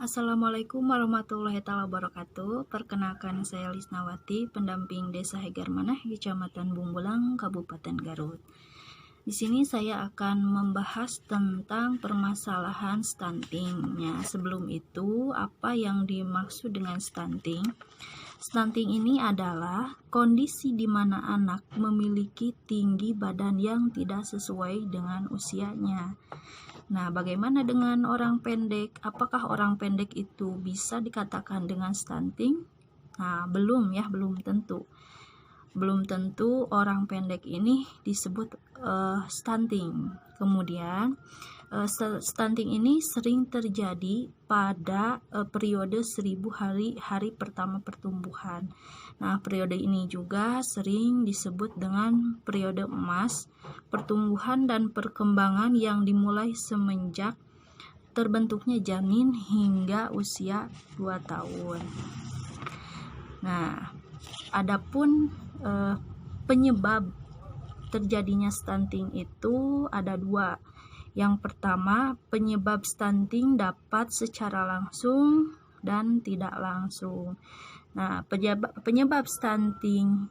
Assalamualaikum warahmatullahi wabarakatuh. Perkenalkan saya Lisnawati, pendamping Desa Hegarmanah, Kecamatan Bumbulang, Kabupaten Garut. Di sini saya akan membahas tentang permasalahan stunting. Sebelum itu, apa yang dimaksud dengan stunting? Stunting ini adalah kondisi di mana anak memiliki tinggi badan yang tidak sesuai dengan usianya. Nah, bagaimana dengan orang pendek? Apakah orang pendek itu bisa dikatakan dengan stunting? Nah, belum tentu. Belum tentu orang pendek ini disebut stunting. Kemudian stunting ini sering terjadi pada periode 1000 hari pertama pertumbuhan. Nah, periode ini juga sering disebut dengan periode emas pertumbuhan dan perkembangan yang dimulai semenjak terbentuknya janin hingga usia 2 tahun. Nah, adapun penyebab terjadinya stunting itu ada 2. Yang pertama, penyebab stunting dapat secara langsung dan tidak langsung. Nah, penyebab stunting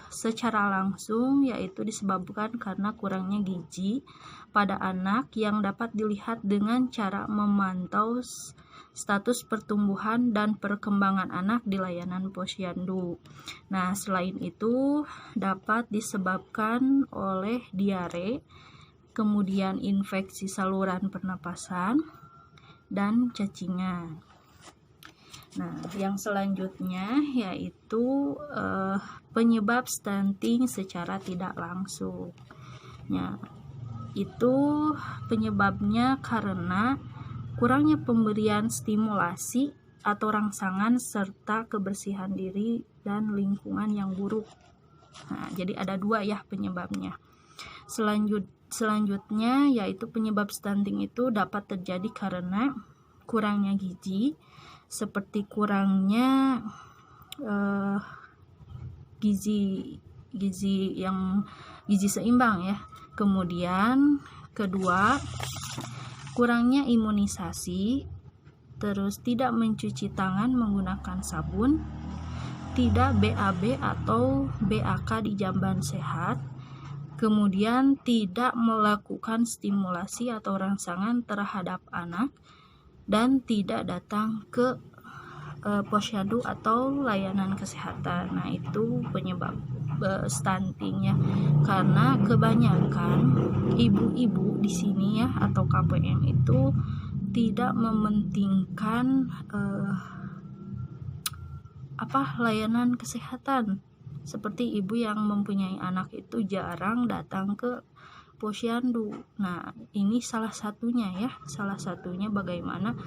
secara langsung yaitu disebabkan karena kurangnya gizi pada anak yang dapat dilihat dengan cara memantau status pertumbuhan dan perkembangan anak di layanan posyandu. Nah, selain itu dapat disebabkan oleh diare, kemudian infeksi saluran pernapasan, dan cacingan. Nah, yang selanjutnya yaitu penyebab stunting secara tidak langsung. Nah, itu penyebabnya karena kurangnya pemberian stimulasi atau rangsangan serta kebersihan diri dan lingkungan yang buruk. Nah, jadi ada 2 penyebabnya. Selanjutnya yaitu penyebab stunting itu dapat terjadi karena kurangnya gizi, seperti kurangnya gizi seimbang ya. Kemudian kedua, kurangnya imunisasi, terus tidak mencuci tangan menggunakan sabun, tidak BAB atau BAK di jamban sehat, kemudian tidak melakukan stimulasi atau rangsangan terhadap anak, dan tidak datang ke posyandu atau layanan kesehatan. Nah, itu penyebab stunting ya. Karena kebanyakan ibu-ibu di sini ya atau KPM itu tidak mementingkan layanan kesehatan. Seperti ibu yang mempunyai anak itu jarang datang ke posyandu. Nah, ini salah satunya bagaimana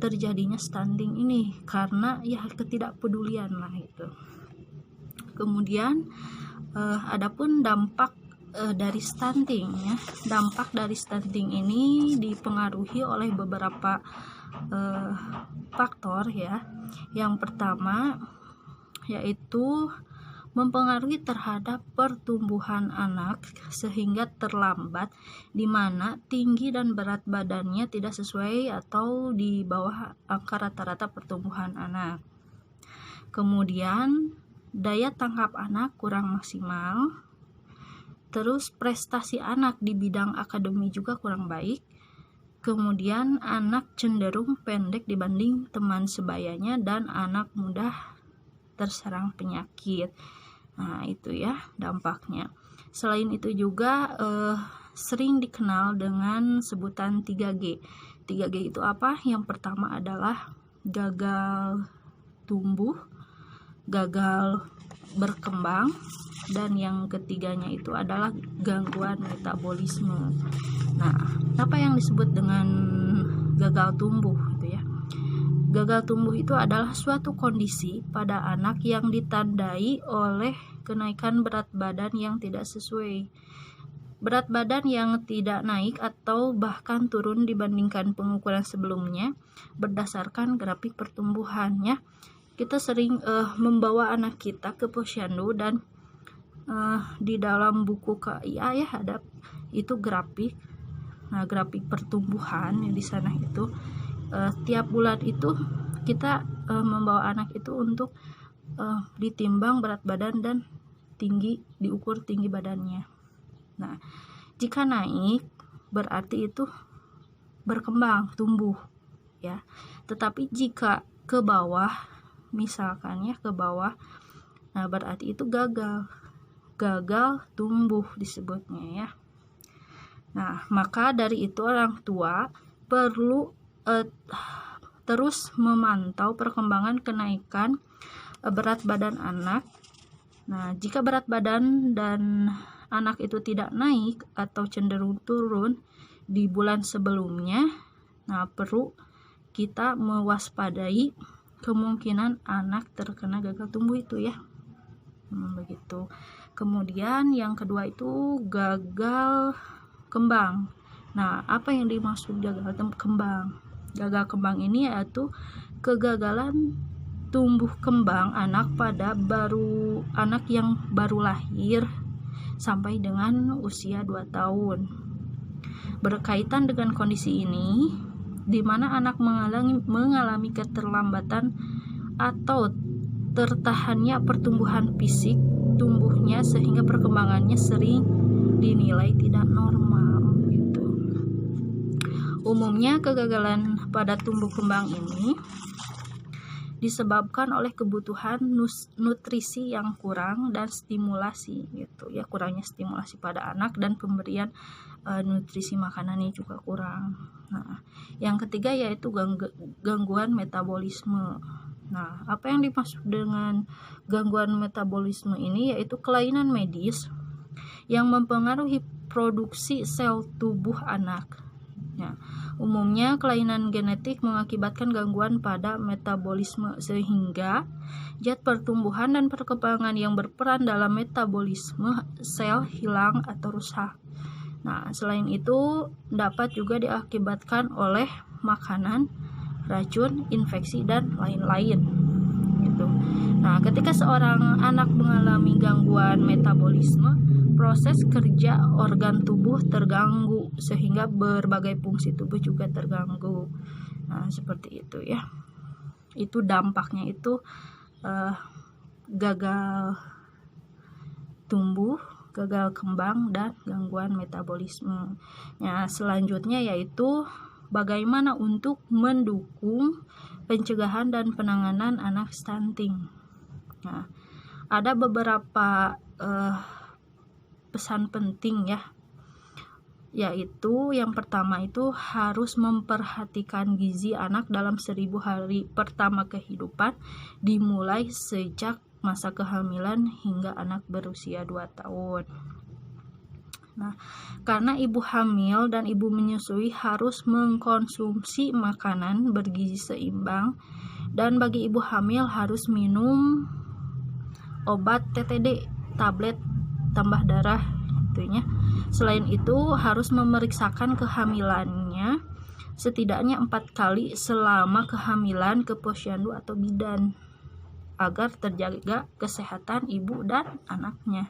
terjadinya stunting ini, karena ya ketidakpedulian lah itu. Kemudian adapun dampak dari stunting ya. Dampak dari stunting ini dipengaruhi oleh beberapa faktor ya. Yang pertama yaitu mempengaruhi terhadap pertumbuhan anak sehingga terlambat, di mana tinggi dan berat badannya tidak sesuai atau di bawah angka rata-rata pertumbuhan anak. Kemudian daya tangkap anak kurang maksimal, terus prestasi anak di bidang akademi juga kurang baik. Kemudian anak cenderung pendek dibanding teman sebayanya dan anak mudah terserang penyakit. Nah, itu ya dampaknya. Selain itu juga sering dikenal dengan sebutan 3G. 3G itu apa? Yang pertama adalah gagal tumbuh, gagal berkembang, dan yang ketiganya itu adalah gangguan metabolisme. Nah, apa yang disebut dengan gagal tumbuh itu ya? Gagal tumbuh itu adalah suatu kondisi pada anak yang ditandai oleh kenaikan berat badan yang tidak sesuai. Berat badan yang tidak naik atau bahkan turun dibandingkan pengukuran sebelumnya berdasarkan grafik pertumbuhannya. Kita sering membawa anak kita ke posyandu dan di dalam buku KIA ya ada itu grafik. Nah, grafik pertumbuhan yang di sana itu tiap bulan itu kita membawa anak itu untuk ditimbang berat badan dan diukur tinggi badannya. Nah, jika naik berarti itu berkembang, tumbuh ya. Tetapi jika ke bawah, misalkan ya ke bawah, nah berarti itu gagal tumbuh disebutnya ya. Nah, maka dari itu orang tua perlu terus memantau perkembangan kenaikan berat badan anak. Nah, jika berat badan dan anak itu tidak naik atau cenderung turun di bulan sebelumnya, nah perlu kita mewaspadai kemungkinan anak terkena gagal tumbuh itu ya. Begitu. Kemudian yang kedua itu gagal kembang. Nah, apa yang dimaksud gagal kembang? Gagal kembang ini yaitu kegagalan tumbuh kembang anak pada anak yang baru lahir sampai dengan usia 2 tahun. Berkaitan dengan kondisi ini, di mana anak mengalami keterlambatan atau tertahannya pertumbuhan fisik tumbuhnya sehingga perkembangannya sering dinilai tidak normal gitu. Umumnya kegagalan pada tumbuh kembang ini disebabkan oleh kebutuhan nutrisi yang kurang dan stimulasi gitu ya, kurangnya stimulasi pada anak dan pemberian nutrisi makanannya juga kurang. Nah, yang ketiga yaitu gangguan metabolisme. Nah, apa yang dimaksud dengan gangguan metabolisme ini yaitu kelainan medis yang mempengaruhi produksi sel tubuh anak. Ya, umumnya kelainan genetik mengakibatkan gangguan pada metabolisme sehingga zat pertumbuhan dan perkembangan yang berperan dalam metabolisme sel hilang atau rusak. Nah, selain itu dapat juga diakibatkan oleh makanan, racun, infeksi dan lain-lain gitu. Nah, ketika seorang anak mengalami gangguan metabolisme, proses kerja organ tubuh terganggu sehingga berbagai fungsi tubuh juga terganggu. Nah, seperti itu ya. Itu dampaknya itu gagal tumbuh, gagal kembang dan gangguan metabolisme. Nah, selanjutnya yaitu bagaimana untuk mendukung pencegahan dan penanganan anak stunting. Nah, ada beberapa pesan penting ya, yaitu yang pertama itu harus memperhatikan gizi anak dalam 1000 hari pertama kehidupan dimulai sejak masa kehamilan hingga anak berusia 2 tahun. Nah, karena ibu hamil dan ibu menyusui harus mengkonsumsi makanan bergizi seimbang, dan bagi ibu hamil harus minum obat TTD, tablet tambah darah itunya. Selain itu harus memeriksakan kehamilannya setidaknya 4 kali selama kehamilan ke posyandu atau bidan agar terjaga kesehatan ibu dan anaknya.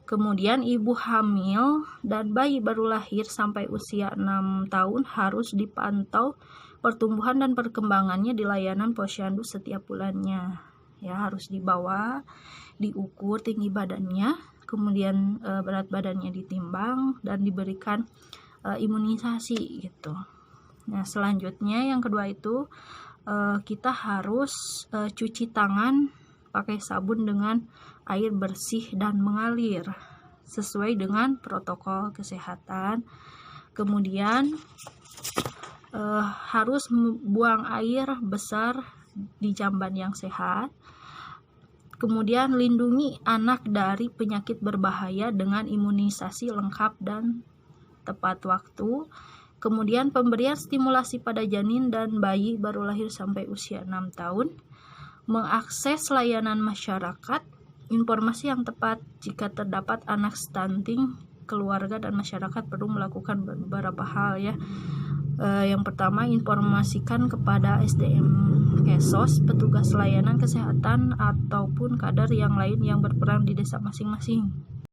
Kemudian ibu hamil dan bayi baru lahir sampai usia 6 tahun harus dipantau pertumbuhan dan perkembangannya di layanan posyandu setiap bulannya. Ya, harus dibawa, diukur tinggi badannya, kemudian berat badannya ditimbang dan diberikan imunisasi gitu. Nah, selanjutnya yang kedua itu kita harus cuci tangan pakai sabun dengan air bersih dan mengalir sesuai dengan protokol kesehatan. Kemudian harus buang air besar di jamban yang sehat. Kemudian lindungi anak dari penyakit berbahaya dengan imunisasi lengkap dan tepat waktu. Kemudian pemberian stimulasi pada janin dan bayi baru lahir sampai usia 6 tahun. Mengakses layanan masyarakat, informasi yang tepat jika terdapat anak stunting, keluarga dan masyarakat perlu melakukan beberapa hal ya. Yang pertama, informasikan kepada SDM Kesos, petugas layanan kesehatan ataupun kader yang lain yang berperan di desa masing-masing.